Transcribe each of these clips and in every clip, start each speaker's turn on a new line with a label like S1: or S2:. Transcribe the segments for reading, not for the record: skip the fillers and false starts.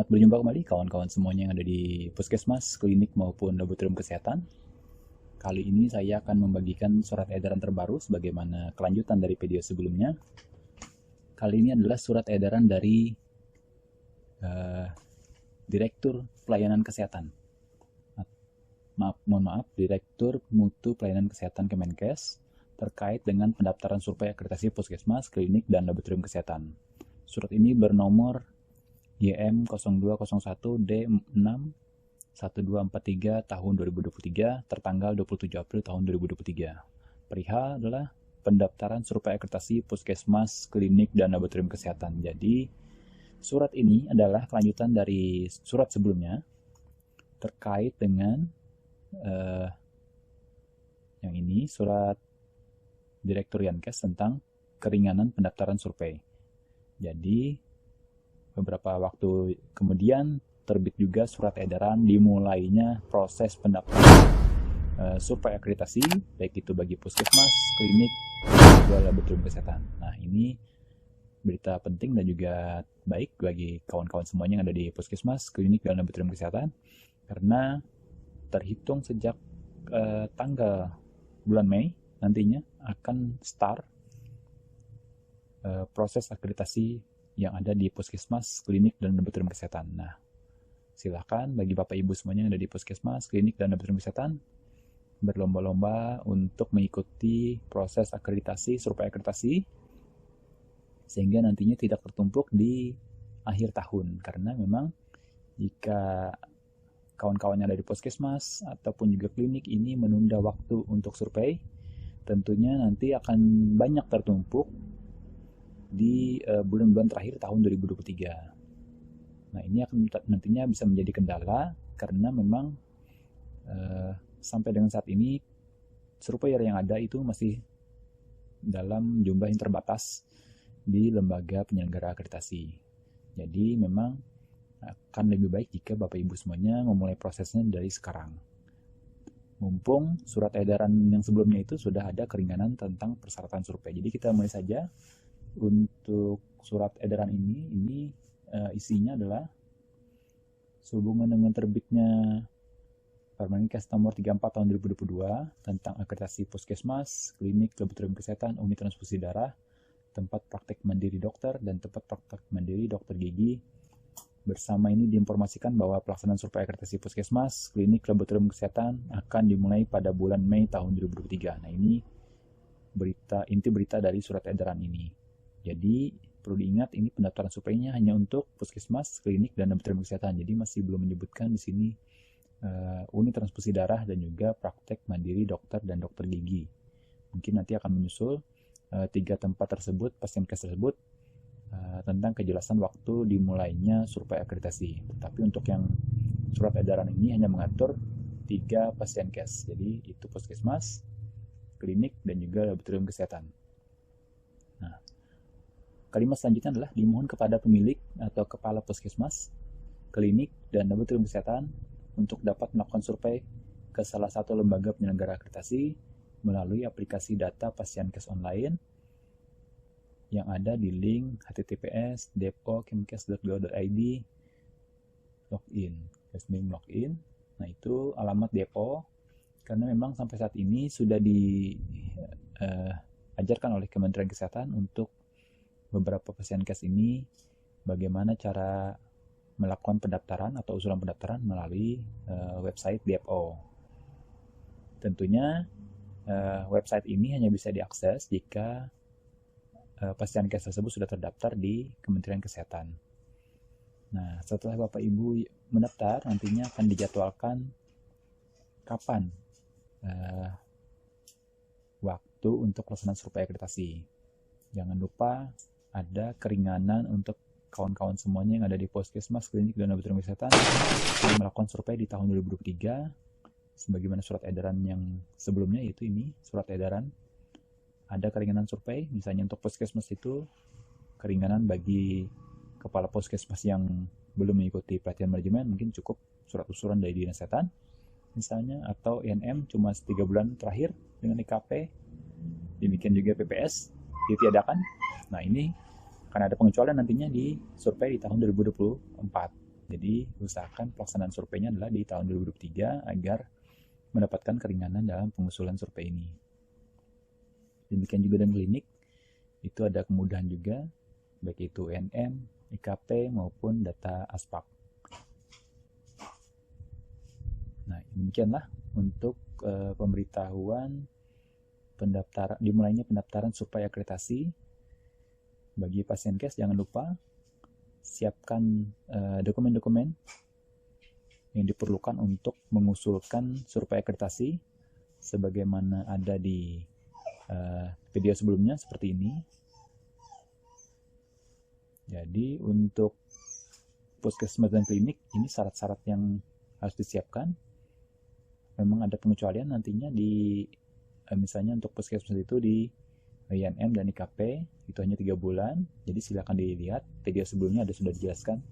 S1: Selamat berjumpa kembali kawan-kawan semuanya yang ada di puskesmas, klinik maupun laboratorium kesehatan. Kali ini saya akan membagikan surat edaran terbaru sebagaimana kelanjutan dari video sebelumnya. Kali ini adalah surat edaran dari Direktur Pelayanan Kesehatan. Mohon maaf, Direktur Mutu Pelayanan Kesehatan Kemenkes terkait dengan pendaftaran survei akreditasi puskesmas, klinik, dan laboratorium kesehatan. Surat ini bernomor YM 0201D61243 tahun 2023 tertanggal 27 April tahun 2023. Perihal adalah pendaftaran survei akreditasi puskesmas, klinik, dan laboratorium kesehatan. Jadi surat ini adalah kelanjutan dari surat sebelumnya terkait dengan yang ini, surat Direktur Yankes tentang keringanan pendaftaran survei. Jadi beberapa waktu kemudian terbit juga surat edaran dimulainya proses pendaftaran survei akreditasi, baik itu bagi puskesmas, klinik, dan laboratorium kesehatan. Nah, ini berita penting dan juga baik bagi kawan-kawan semuanya yang ada di puskesmas, klinik, dan laboratorium kesehatan, karena terhitung sejak tanggal bulan Mei nantinya akan start proses akreditasi yang ada di puskesmas, klinik, dan laboratorium kesehatan. Nah, silakan bagi Bapak Ibu semuanya yang ada di puskesmas, klinik, dan laboratorium kesehatan berlomba-lomba untuk mengikuti proses akreditasi, survei akreditasi, sehingga nantinya tidak tertumpuk di akhir tahun. Karena memang jika kawan-kawan yang ada di puskesmas ataupun juga klinik ini menunda waktu untuk survei, tentunya nanti akan banyak tertumpuk di bulan-bulan terakhir tahun 2023. Nah, ini akan nantinya bisa menjadi kendala karena memang sampai dengan saat ini surveyor yang ada itu masih dalam jumlah yang terbatas di lembaga penyelenggara akreditasi. Jadi memang akan lebih baik jika Bapak Ibu semuanya memulai prosesnya dari sekarang. Mumpung surat edaran yang sebelumnya itu sudah ada keringanan tentang persyaratan survei. Jadi kita mulai saja. Untuk surat edaran ini isinya adalah sehubungan dengan terbitnya Permenkes nomor 34 tahun 2022 tentang akreditasi puskesmas, klinik, laboratorium kesehatan, unit transfusi darah, tempat praktek mandiri dokter, dan tempat praktek mandiri dokter gigi. Bersama ini diinformasikan bahwa pelaksanaan survei akreditasi puskesmas, klinik, laboratorium kesehatan akan dimulai pada bulan Mei tahun 2023. Nah, ini inti berita dari surat edaran ini. Jadi perlu diingat ini pendaftaran surveinya hanya untuk puskesmas, klinik, dan laboratorium kesehatan. Jadi masih belum menyebutkan di sini unit transfusi darah dan juga praktek mandiri dokter dan dokter gigi. Mungkin nanti akan menyusul 3 tempat tersebut, pasien kes tersebut, tentang kejelasan waktu dimulainya survei akreditasi. Tapi untuk yang surat edaran ini hanya mengatur 3 pasien kes. Jadi itu puskesmas, klinik, dan juga laboratorium kesehatan. Nah, kalimat selanjutnya adalah dimohon kepada pemilik atau kepala puskesmas, klinik, dan laboratorium kesehatan untuk dapat melakukan survei ke salah satu lembaga penyelenggara akreditasi melalui aplikasi data pasien kes online yang ada di link https://depo.kemkes.go.id login. Nah, itu alamat depo, karena memang sampai saat ini sudah diajarkan oleh Kementerian Kesehatan untuk beberapa pasien kes ini bagaimana cara melakukan pendaftaran atau usulan pendaftaran melalui website DFO. Tentunya website ini hanya bisa diakses jika pasien kes tersebut sudah terdaftar di Kementerian Kesehatan. Nah, setelah Bapak Ibu mendaftar, nantinya akan dijadwalkan kapan waktu untuk pelaksanaan survei akreditasi. Jangan lupa ada keringanan untuk kawan-kawan semuanya yang ada di puskesmas, klinik, dan laboratorium kesehatan yang melakukan survei di tahun 2023 sebagaimana surat edaran yang sebelumnya, yaitu ini surat edaran ada keringanan survei. Misalnya untuk puskesmas itu keringanan bagi kepala puskesmas yang belum mengikuti pelatihan manajemen, mungkin cukup surat usulan dari dinas kesehatan misalnya, atau INM cuma 3 bulan terakhir dengan IKP. Demikian juga PPS ditiadakan. Nah, ini akan ada pengecualian nantinya di survei di tahun 2024. Jadi usahakan pelaksanaan surveinya adalah di tahun 2023 agar mendapatkan keringanan dalam pengusulan survei ini. Demikian juga dengan klinik, itu ada kemudahan juga, baik itu UNM, IKP maupun data ASPAK. Nah, demikianlah untuk pemberitahuan dimulainya pendaftaran survei akreditasi. Bagi pasien case jangan lupa siapkan dokumen-dokumen yang diperlukan untuk mengusulkan survei akreditasi sebagaimana ada di video sebelumnya seperti ini. Jadi untuk puskesmas dan klinik ini syarat-syarat yang harus disiapkan. Memang ada pengecualian nantinya di misalnya untuk puskesmas itu di INM dan IKP itu hanya 3 bulan. Jadi silakan dilihat video sebelumnya ada sudah dijelaskan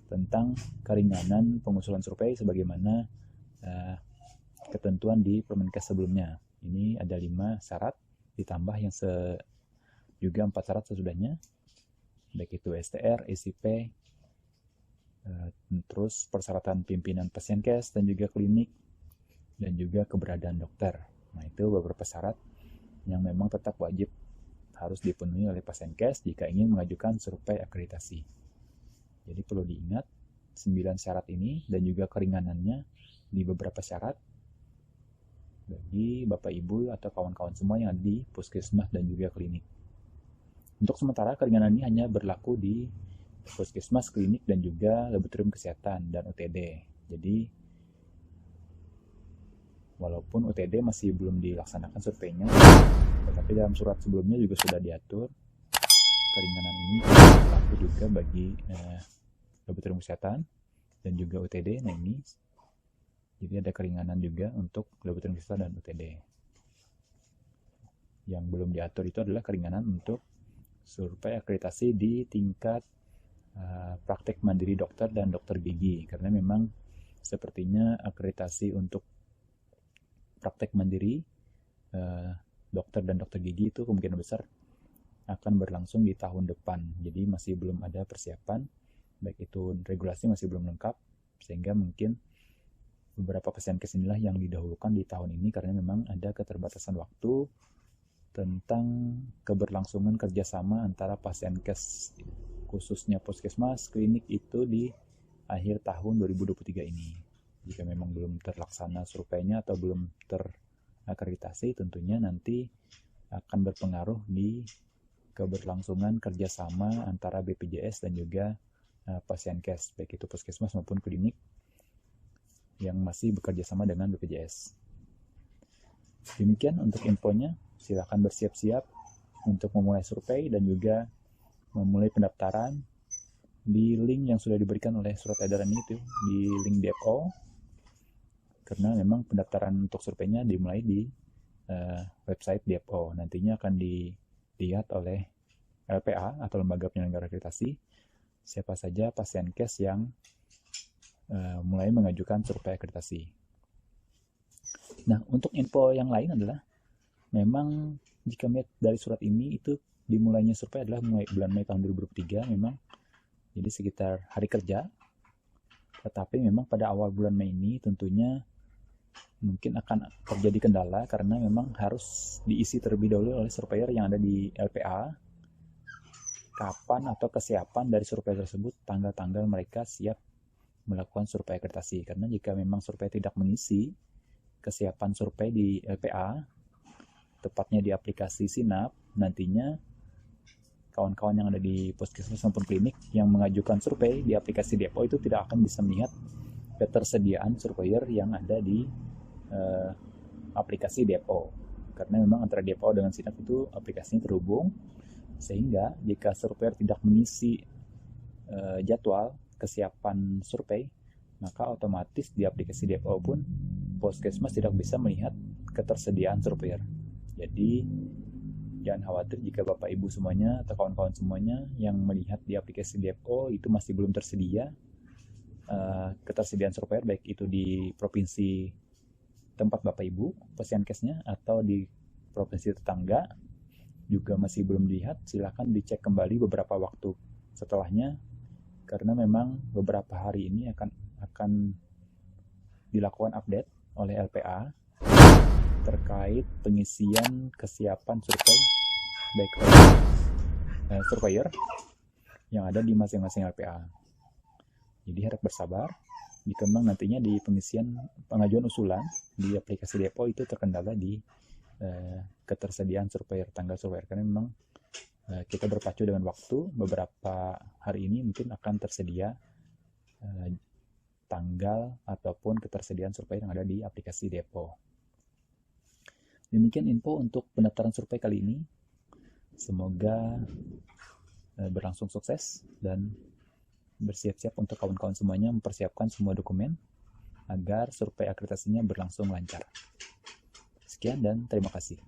S1: tentang keringanan pengusulan survei sebagaimana ketentuan di Permenkes sebelumnya. Ini ada 5 syarat ditambah yang juga 4 syarat sesudahnya, baik itu STR, SIP, terus persyaratan pimpinan pasien case dan juga klinik, dan juga keberadaan dokter. Nah, itu beberapa syarat yang memang tetap wajib harus dipenuhi oleh pasien case jika ingin mengajukan survei akreditasi. Jadi perlu diingat 9 syarat ini dan juga keringanannya di beberapa syarat bagi Bapak Ibu atau kawan-kawan semua yang ada di puskesmas dan juga klinik. Untuk sementara keringanan ini hanya berlaku di puskesmas, klinik, dan juga laboratorium kesehatan dan UTD. Jadi walaupun UTD masih belum dilaksanakan surveinya, tetapi dalam surat sebelumnya juga sudah diatur keringanan ini berlaku juga bagi laboratorium kesehatan dan juga UTD. Nah ini, jadi ada keringanan juga untuk laboratorium kesehatan dan UTD. Yang belum diatur itu adalah keringanan untuk survei akreditasi di tingkat praktek mandiri dokter dan dokter gigi, karena memang sepertinya akreditasi untuk praktek mandiri dokter dan dokter gigi itu kemungkinan besar akan berlangsung di tahun depan. Jadi masih belum ada persiapan, baik itu regulasi masih belum lengkap, sehingga mungkin beberapa pasien case inilah yang didahulukan di tahun ini karena memang ada keterbatasan waktu tentang keberlangsungan kerjasama antara pasien case khususnya puskesmas, klinik itu di akhir tahun 2023 ini. Jika memang belum terlaksana surveinya atau belum terakreditasi, tentunya nanti akan berpengaruh di keberlangsungan kerjasama antara BPJS dan juga pasien case, baik itu puskesmas maupun klinik yang masih bekerja sama dengan BPJS. Demikian untuk infonya, silakan bersiap-siap untuk memulai survei dan juga memulai pendaftaran di link yang sudah diberikan oleh surat edaran itu, di link DFO, karena memang pendaftaran untuk surveinya dimulai di website DFO. Nantinya akan dilihat oleh LPA atau Lembaga Penyelenggara Akreditasi siapa saja pasien case yang mulai mengajukan survei akreditasi. Nah, untuk info yang lain adalah memang jika melihat dari surat ini itu dimulainya survei adalah mulai bulan Mei tahun 2023 memang, jadi sekitar hari kerja. Tetapi memang pada awal bulan Mei ini tentunya mungkin akan terjadi kendala karena memang harus diisi terlebih dahulu oleh surveyor yang ada di LPA kapan atau kesiapan dari survei tersebut, tanggal-tanggal mereka siap melakukan survei akreditasi. Karena jika memang survei tidak mengisi kesiapan survei di LPA, tepatnya di aplikasi Sinap, nantinya kawan-kawan yang ada di puskesmas maupun klinik yang mengajukan survei di aplikasi DFO itu tidak akan bisa melihat ketersediaan surveyor yang ada di aplikasi DFO, karena memang antara DFO dengan Sinap itu aplikasinya terhubung, sehingga jika surveyor tidak mengisi jadwal kesiapan survei, maka otomatis di aplikasi DFO pun puskesmas tidak bisa melihat ketersediaan surveyor. Jadi jangan khawatir jika Bapak Ibu semuanya atau kawan-kawan semuanya yang melihat di aplikasi DFO itu masih belum tersedia ketersediaan surveyor, baik itu di provinsi tempat Bapak Ibu pasien case-nya atau di provinsi tetangga juga masih belum dilihat. Silakan dicek kembali beberapa waktu setelahnya, karena memang beberapa hari ini akan dilakukan update oleh LPA terkait pengisian kesiapan survei baik oleh surveyor yang ada di masing-masing LPA. Jadi harap bersabar, jika memang nantinya di pengisian pengajuan usulan di aplikasi Depo itu terkendala di ketersediaan surveyor, tanggal surveyor, karena memang kita berpacu dengan waktu. Beberapa hari ini mungkin akan tersedia tanggal ataupun ketersediaan survei yang ada di aplikasi Depo. Demikian info untuk pendaftaran survei kali ini. Semoga berlangsung sukses dan bersiap-siap untuk kawan-kawan semuanya mempersiapkan semua dokumen agar survei akreditasinya berlangsung lancar. Sekian dan terima kasih.